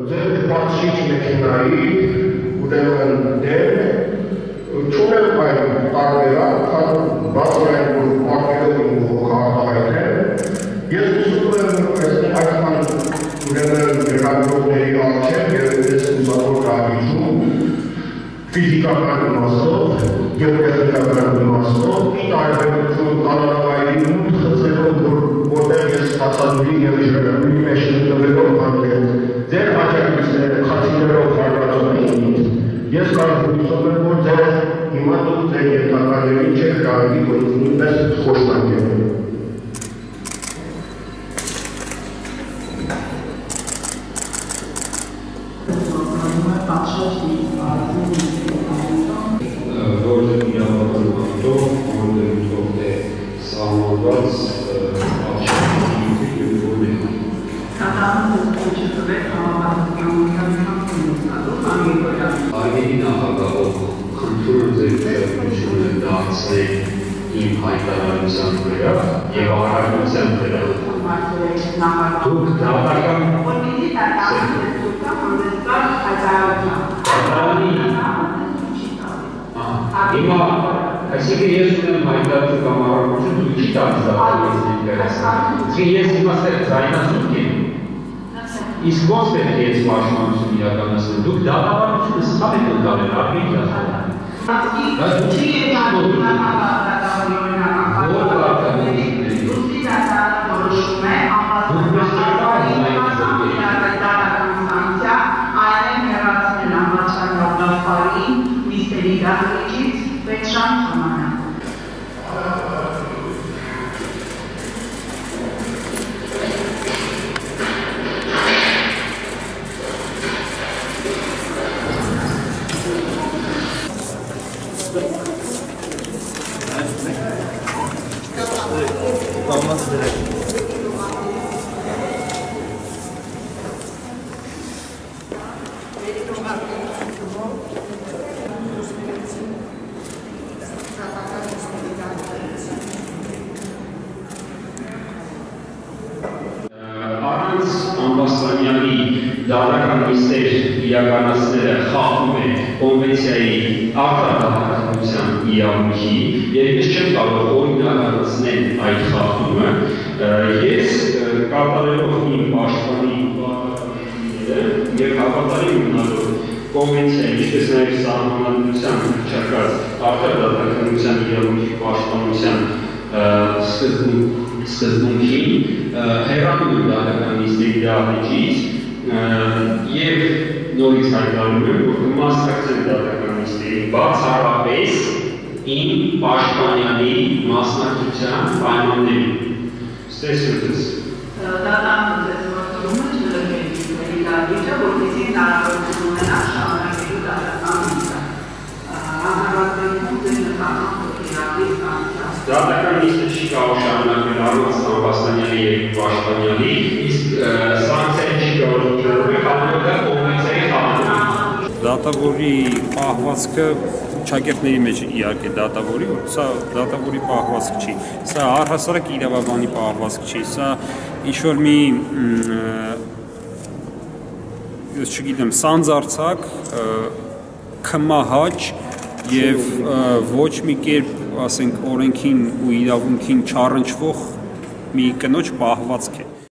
ձեր բարձրիչ մեքենայի ուրեմն դեմ չունեմ այն տարբերակ, քան բացառային որ պատկերով իմ հողահայտ է, ես ուզում եմ այդքան ուրեմն գրականների առջև եւ ես ուսանող դահլիճում ֆիզիկական իմաստով եւ տեխնիկական իմաստով ի տարբերություն կանոնավայրի մուտք խցելով որտեղ ես հասանելի եւ իշխանների մեջ նվելով հանդեպ ձեր աջակցությունները խացիներով հարվածում էին ես կարող հույսով եմ որ ձեր հիմա դուք ձեր ենթականերին չեք կարելի որ նույնպես խոշտանք եղել Արգենի նախագահով խնդրում ձեր ուշադրությունը դարձնել իմ հայտարարության վրա եւ առաքության վրա։ Դուք դատական Հիմա, այսինքն ես ունեմ հայտարարություն կամ առաքություն, դուք չի տալիս դատական ես հիմա ձայնասունք եմ Իսկ ոնց պետք է ես պաշտպանություն իրականացնել, դուք դատավարությունը սխալ եք ընկալել, արգելք ասել։ Բայց դուք չի եք Ամբաստանյանի դատական նիստեր իրականացնելը խախտում է կոնվենցիայի արտադատականության իրավունքի եւ ես չեմ կարող օրինականացնել այդ խախտումը ես կատարելով իմ պաշտպանի եւ հավատարիմ մնալով կոնվենցիայի ինչպես նաեւ սահմանադրության հռչակած արտադատականության իրավունքի պաշտպանության սկզբունքին հեռանում եմ դատական նիստերի դահլիճից եւ նորից հայտարարում եմ, որ կմասնակցեմ դատական նիստերի բացառապես իմ պաշտպանյանի մասնակցության պայմաններին։ Ստեսում ձեզ։ Դատական ձեզվարդումը չլրկել նիստերի դահլիճը, որպեսզի հնարավորություն ունենա շարունակելու դատական նիստը։ Հանրապետությունում ձեր նկատմամբ Դատական նիստը չի կարող շարունակվել առանց Ամբաստանյանի եւ Պաշտպանյանի, իսկ սանկցիա չի կարող կիրառվել հանրօգնական կոնվենցիայի խախտումը։ Դատավորի պահվածքը շագերտների մեջ իհարկե դատավորի, սա դատավորի պահվածք չի։ Սա առհասարակ իրավաբանի պահվածք չի, սա ինչ-որ մի ես չգիտեմ, սանձարձակ, քմահաճ եւ ոչ մի կերպ ասենք օրենքին ու իրավունքին չառնչվող մի կնոջ պահվածք է